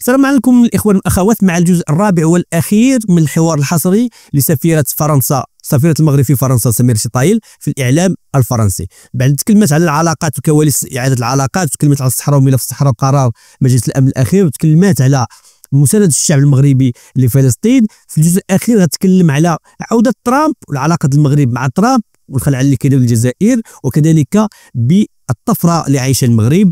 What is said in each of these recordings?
السلام عليكم الإخوان والأخوات، مع الجزء الرابع والأخير من الحوار الحصري لسفيرة فرنسا، سفيرة المغرب في فرنسا سمير شطايل في الإعلام الفرنسي. بعد تكلمت على العلاقات وكواليس إعادة العلاقات، وتكلمت على الصحراء وملف الصحراء وقرار مجلس الأمن الأخير، وتكلمت على مساندة الشعب المغربي لفلسطين. في الجزء الأخير غتكلم على عودة ترامب والعلاقة المغرب مع ترامب والخلع اللي كيدير الجزائر، وكذلك بالطفرة اللي عايشة المغرب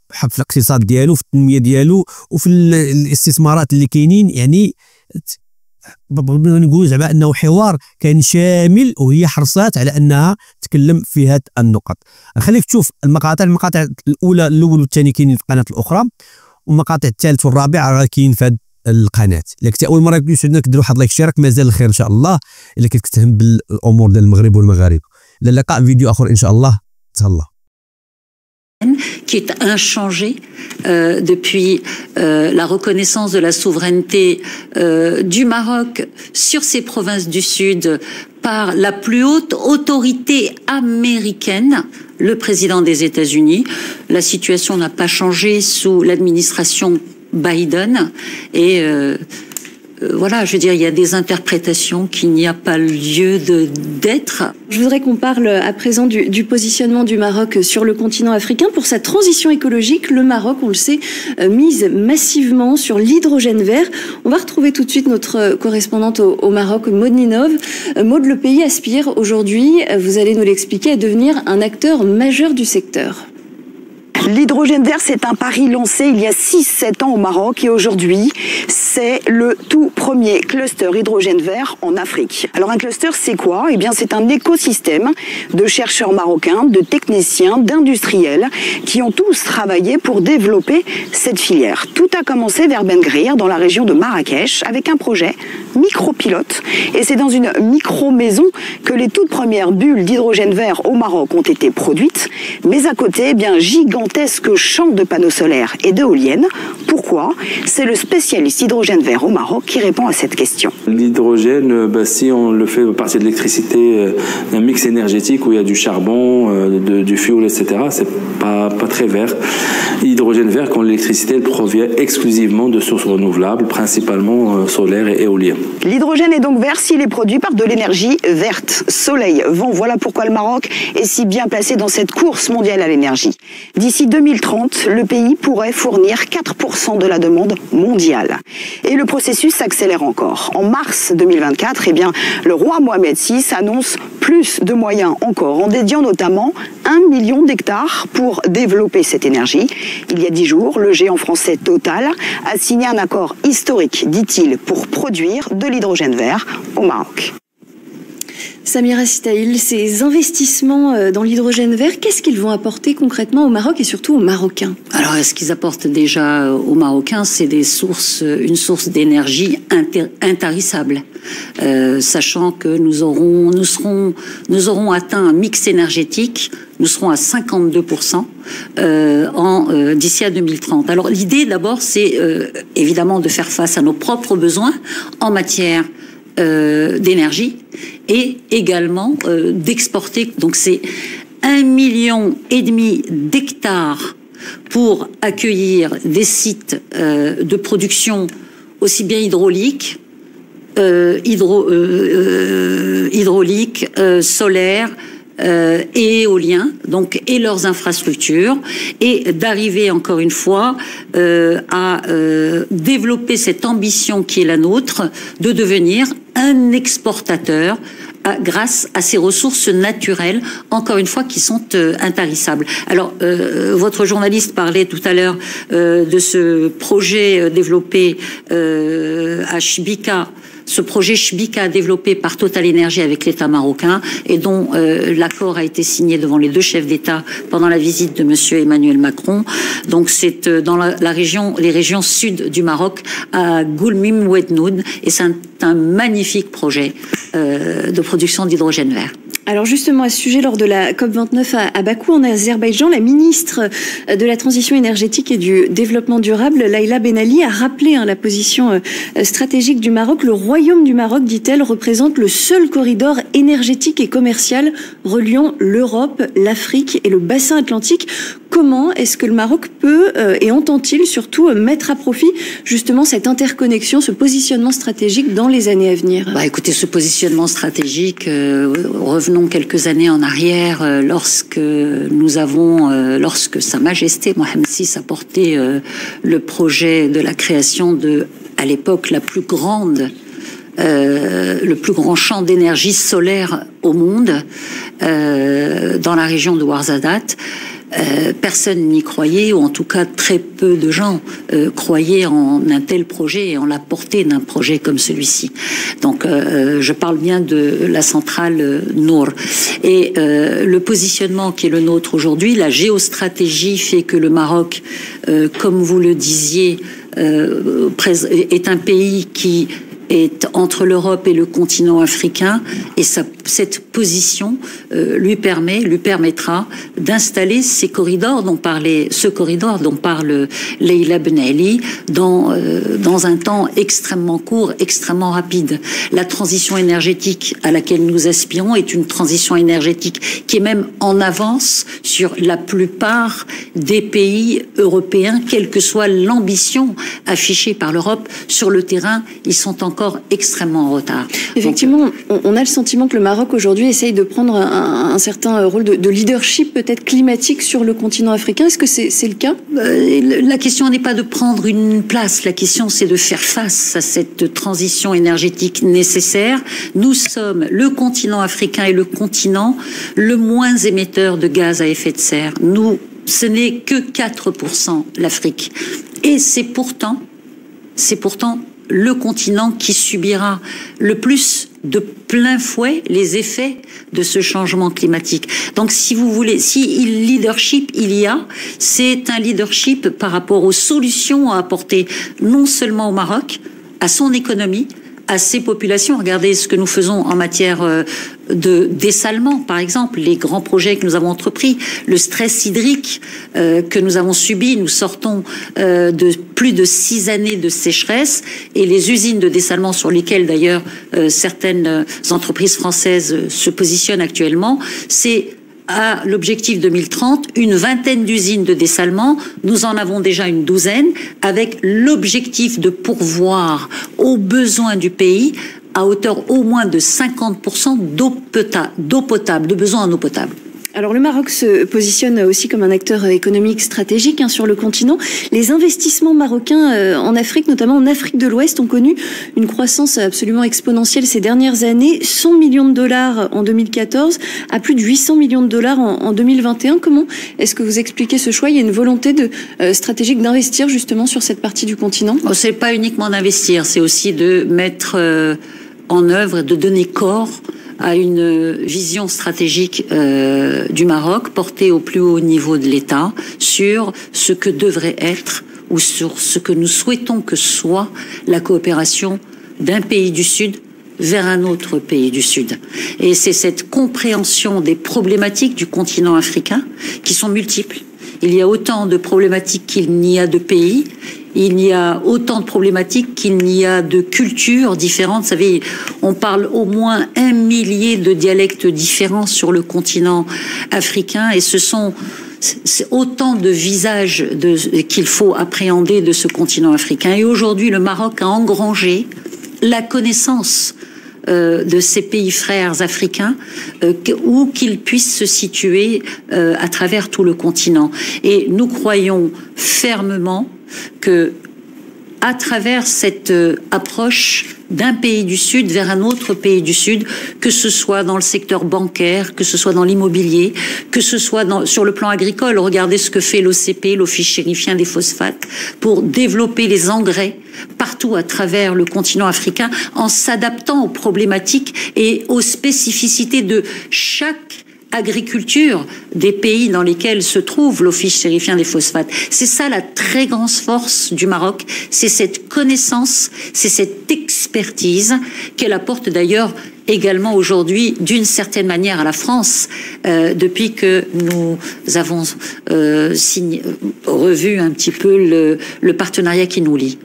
في الاقتصاد ديالو، في التنميه ديالو، وفي الاستثمارات اللي كاينين. يعني بغينا نقول زعما انه حوار كان شامل، وهي حرصات على انها تكلم في هذه النقط. نخليك تشوف المقاطع الاول والثاني كاينين في القناه الاخرى، والمقاطع الثالث والرابع راه كاين في هذه القناه. الا كنت اول مره يسعدنا كديروا واحد لايك اشتراك، مازال الخير ان شاء الله. الا كنت تهتم بالامور ديال المغرب والمغاربه. الى اللقاء فيديو اخر ان شاء الله. تهلا. Qui est inchangé depuis la reconnaissance de la souveraineté du Maroc sur ces provinces du Sud par la plus haute autorité américaine, le président des États-Unis. La situation n'a pas changé sous l'administration Biden et voilà, je veux dire, il y a des interprétations qu'il n'y a pas lieu d'être. Je voudrais qu'on parle à présent du positionnement du Maroc sur le continent africain. Pour sa transition écologique, le Maroc, on le sait, mise massivement sur l'hydrogène vert. On va retrouver tout de suite notre correspondante au Maroc, Maud Ninov. Maud, le pays aspire aujourd'hui, vous allez nous l'expliquer, à devenir un acteur majeur du secteur. L'hydrogène vert, c'est un pari lancé il y a 6-7 ans au Maroc et aujourd'hui, c'est le tout premier cluster hydrogène vert en Afrique. Alors un cluster, c'est quoi? Eh bien, c'est un écosystème de chercheurs marocains, de techniciens, d'industriels qui ont tous travaillé pour développer cette filière. Tout a commencé vers Ben Grir, dans la région de Marrakech, avec un projet micro-pilote. Et c'est dans une micro-maison que les toutes premières bulles d'hydrogène vert au Maroc ont été produites. Mais à côté, eh bien, gigantesque champ de panneaux solaires et d'éoliennes. Pourquoi? C'est le spécialiste hydrogène vert au Maroc qui répond à cette question. L'hydrogène, si on le fait partir de l'électricité, un mix énergétique où il y a du charbon, du fioul, etc., c'est pas très vert. L'hydrogène vert, quand l'électricité provient exclusivement de sources renouvelables, principalement solaires et éoliennes. L'hydrogène est donc vert s'il est produit par de l'énergie verte. Soleil, vent, voilà pourquoi le Maroc est si bien placé dans cette course mondiale à l'énergie. D'ici 2030, le pays pourrait fournir 4% de la demande mondiale. Et le processus s'accélère encore. En mars 2024, eh bien, le roi Mohamed VI annonce plus de moyens encore, en dédiant notamment 1 million d'hectares pour développer cette énergie. Il y a 10 jours, le géant français Total a signé un accord historique, dit-il, pour produire de l'hydrogène vert au Maroc. Samira Chtaïl, ces investissements dans l'hydrogène vert, qu'est-ce qu'ils vont apporter concrètement au Maroc et surtout aux Marocains? Alors, ce qu'ils apportent déjà aux Marocains, c'est une source d'énergie intarissable. Sachant que nous aurons atteint un mix énergétique, nous serons à 52% d'ici à 2030. Alors, l'idée d'abord, c'est évidemment de faire face à nos propres besoins en matière d'énergie et également d'exporter. Donc c'est 1,5 million d'hectares pour accueillir des sites de production aussi bien hydraulique, solaire, et éoliens, donc, et leurs infrastructures, et d'arriver encore une fois à développer cette ambition qui est la nôtre de devenir un exportateur grâce à ces ressources naturelles, encore une fois, qui sont intarissables. Alors, votre journaliste parlait tout à l'heure de ce projet développé à Chbika, ce projet Chbika développé par Total Energy avec l'État marocain et dont l'accord a été signé devant les deux chefs d'État pendant la visite de monsieur Emmanuel Macron. Donc c'est dans les régions sud du Maroc, à Goulmim Wednoud, et c'est un magnifique projet de production d'hydrogène vert. Alors justement, à ce sujet, lors de la COP29 à Bakou, en Azerbaïdjan, la ministre de la Transition énergétique et du Développement durable, Laïla Ben Ali, a rappelé la position stratégique du Maroc. Le Royaume du Maroc, dit-elle, représente le seul corridor énergétique et commercial reliant l'Europe, l'Afrique et le bassin atlantique. Comment est-ce que le Maroc peut et entend-il surtout mettre à profit justement cette interconnexion, ce positionnement stratégique dans les années à venir? Écoutez, ce positionnement stratégique, revenons quelques années en arrière, lorsque Sa Majesté Mohammed VI a porté le projet de la création de, à l'époque, le plus grand champ d'énergie solaire au monde, dans la région de Ouarzazate. Personne n'y croyait, ou en tout cas très peu de gens croyaient en un tel projet et en la portée d'un projet comme celui-ci. Donc je parle bien de la centrale Nour. Et le positionnement qui est le nôtre aujourd'hui, la géostratégie fait que le Maroc, comme vous le disiez, est un pays qui est entre l'Europe et le continent africain, et cette position lui permettra d'installer ce corridor dont parle Laïla Ben Ali dans un temps extrêmement court, extrêmement rapide. La transition énergétique à laquelle nous aspirons est une transition énergétique qui est même en avance sur la plupart des pays européens, quelle que soit l'ambition affichée par l'Europe. Sur le terrain, ils sont encore extrêmement en retard. Effectivement, on a le sentiment que le Maroc aujourd'hui essaye de prendre un certain rôle de leadership peut-être climatique sur le continent africain. Est-ce que c'est le cas? La question n'est pas de prendre une place, la question c'est de faire face à cette transition énergétique nécessaire. Nous sommes, le continent africain est le continent le moins émetteur de gaz à effet de serre. Ce n'est que 4% l'Afrique. Et c'est pourtant le continent qui subira le plus de plein fouet les effets de ce changement climatique. Donc, si vous voulez, leadership il y a, c'est un leadership par rapport aux solutions à apporter non seulement au Maroc, à son économie, à ses populations. Regardez ce que nous faisons en matière de dessalement, par exemple, les grands projets que nous avons entrepris, le stress hydrique que nous avons subi. Nous sortons de plus de 6 années de sécheresse, et les usines de dessalement sur lesquelles d'ailleurs certaines entreprises françaises se positionnent actuellement, c'est à l'objectif 2030, une vingtaine d'usines de dessalement. Nous en avons déjà une douzaine, avec l'objectif de pourvoir aux besoins du pays à hauteur au moins de 50% d'eau potable, de besoins en eau potable. Alors le Maroc se positionne aussi comme un acteur économique stratégique sur le continent. Les investissements marocains en Afrique, notamment en Afrique de l'Ouest, ont connu une croissance absolument exponentielle ces dernières années. 100 millions de dollars en 2014 à plus de 800 millions de dollars en 2021. Comment est-ce que vous expliquez ce choix? Il y a une volonté stratégique d'investir justement sur cette partie du continent? C'est pas uniquement d'investir, c'est aussi de mettre en œuvre, de donner corps à une vision stratégique du Maroc portée au plus haut niveau de l'État sur ce que devrait être ou sur ce que nous souhaitons que soit la coopération d'un pays du Sud vers un autre pays du Sud. Et c'est cette compréhension des problématiques du continent africain qui sont multiples. Il y a autant de problématiques qu'il n'y a de pays. Il y a autant de problématiques qu'il n'y a de cultures différentes. Vous savez, on parle au moins 1 millier de dialectes différents sur le continent africain, et c'est autant de visages qu'il faut appréhender de ce continent africain. Et aujourd'hui, le Maroc a engrangé la connaissance de ces pays frères africains, où qu'ils puissent se situer à travers tout le continent. Et nous croyons fermement que, à travers cette approche d'un pays du Sud vers un autre pays du Sud, que ce soit dans le secteur bancaire, que ce soit dans l'immobilier, que ce soit sur le plan agricole, regardez ce que fait l'OCP, l'Office chérifien des phosphates, pour développer les engrais partout à travers le continent africain, en s'adaptant aux problématiques et aux spécificités de chaque agriculture des pays dans lesquels se trouve l'Office chérifien des phosphates. C'est ça la très grande force du Maroc, c'est cette connaissance, c'est cette expertise qu'elle apporte d'ailleurs également aujourd'hui d'une certaine manière à la France depuis que nous avons revu un petit peu le partenariat qui nous lie.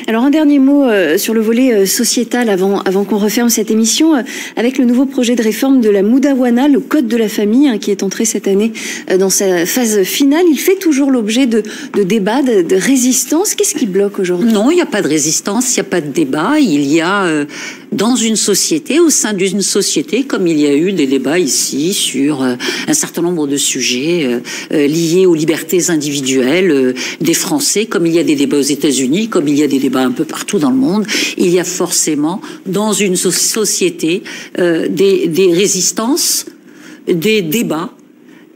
Alors un dernier mot sur le volet sociétal avant qu'on referme cette émission, avec le nouveau projet de réforme de la Moudawana, le code de la famille, qui est entré cette année dans sa phase finale. Il fait toujours l'objet de débats, de résistance. Qu'est-ce qui bloque aujourd'hui? Non, il n'y a pas de résistance, il n'y a pas de débat. Il y a dans une société, au sein d'une société, comme il y a eu des débats ici sur un certain nombre de sujets liés aux libertés individuelles des Français, comme il y a des débats aux États-Unis, comme il y a des débats un peu partout dans le monde, il y a forcément dans une société des résistances, des débats.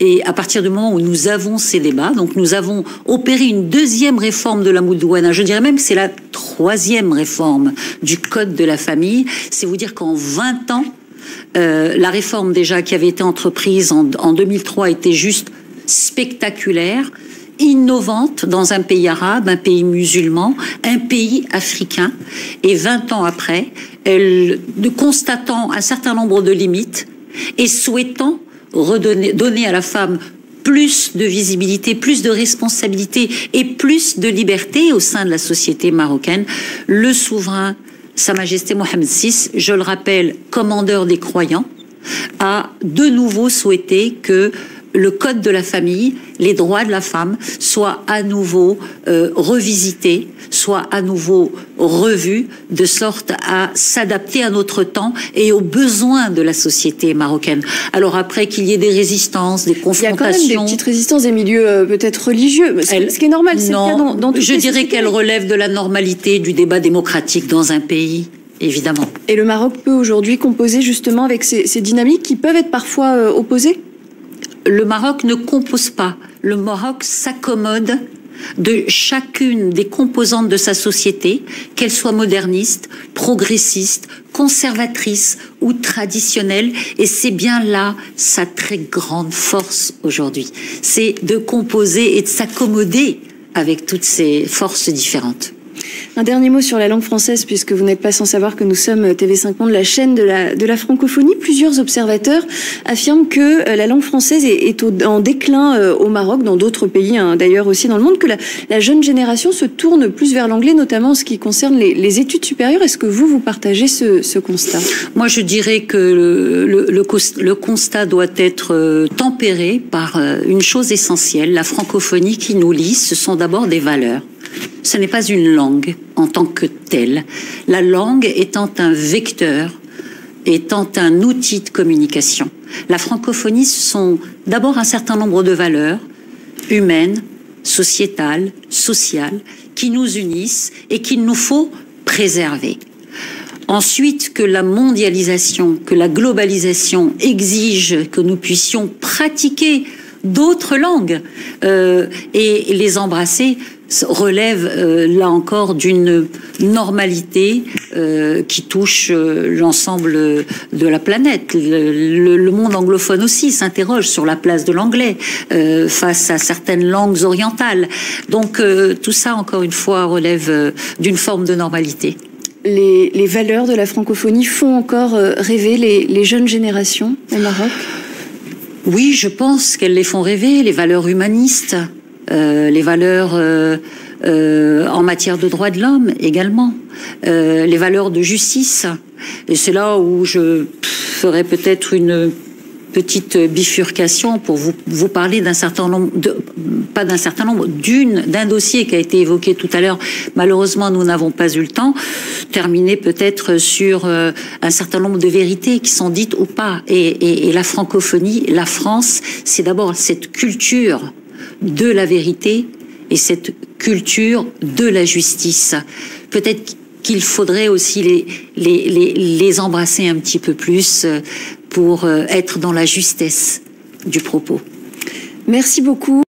Et à partir du moment où nous avons ces débats, donc nous avons opéré une deuxième réforme de la Moudawana, je dirais même que c'est la troisième réforme du Code de la famille, c'est vous dire qu'en 20 ans, la réforme déjà qui avait été entreprise en 2003 était juste spectaculaire, innovante dans un pays arabe, un pays musulman, un pays africain. Et 20 ans après, constatant un certain nombre de limites et souhaitant donner à la femme plus de visibilité, plus de responsabilité et plus de liberté au sein de la société marocaine, le souverain, Sa Majesté Mohammed VI, je le rappelle, commandeur des croyants, a de nouveau souhaité que le code de la famille, les droits de la femme, soient à nouveau revisités, soient à nouveau revus, de sorte à s'adapter à notre temps et aux besoins de la société marocaine. Alors après qu'il y ait des résistances, des confrontations... Il y a quand même des petites résistances des milieux peut-être religieux, ce qui est normal, c'est le cas dans toutes les sociétés. Je dirais qu'elle relève de la normalité du débat démocratique dans un pays. Évidemment. Et le Maroc peut aujourd'hui composer justement avec ces dynamiques qui peuvent être parfois opposées? Le Maroc ne compose pas. Le Maroc s'accommode de chacune des composantes de sa société, qu'elle soit moderniste, progressiste, conservatrice ou traditionnelle. Et c'est bien là sa très grande force aujourd'hui. C'est de composer et de s'accommoder avec toutes ces forces différentes. Un dernier mot sur la langue française, puisque vous n'êtes pas sans savoir que nous sommes TV5 Monde, la chaîne de la francophonie. Plusieurs observateurs affirment que la langue française est en déclin au Maroc, dans d'autres pays d'ailleurs aussi dans le monde, que la jeune génération se tourne plus vers l'anglais, notamment en ce qui concerne les études supérieures. Est-ce que vous partagez ce constat? Moi, je dirais que le constat doit être tempéré par une chose essentielle. La francophonie qui nous lie, ce sont d'abord des valeurs. Ce n'est pas une langue en tant que telle. La langue étant un vecteur, étant un outil de communication. La francophonie, ce sont d'abord un certain nombre de valeurs humaines, sociétales, sociales, qui nous unissent et qu'il nous faut préserver. Ensuite, que la mondialisation, que la globalisation exige que nous puissions pratiquer d'autres langues et les embrasser relève là encore d'une normalité qui touche l'ensemble de la planète. Le monde anglophone aussi s'interroge sur la place de l'anglais face à certaines langues orientales. Donc tout ça, encore une fois, relève d'une forme de normalité. Les valeurs de la francophonie font encore rêver les jeunes générations au Maroc? Oui, je pense qu'elles les font rêver, les valeurs humanistes, les valeurs en matière de droits de l'homme également, les valeurs de justice. Et c'est là où je ferai peut-être une petite bifurcation pour vous parler d'un certain nombre, d'un dossier qui a été évoqué tout à l'heure. Malheureusement, nous n'avons pas eu le temps. Terminer peut-être sur un certain nombre de vérités qui sont dites ou pas. Et la francophonie, la France, c'est d'abord cette culture de la vérité et cette culture de la justice. Peut-être qu'il faudrait aussi les embrasser un petit peu plus pour être dans la justesse du propos. Merci beaucoup.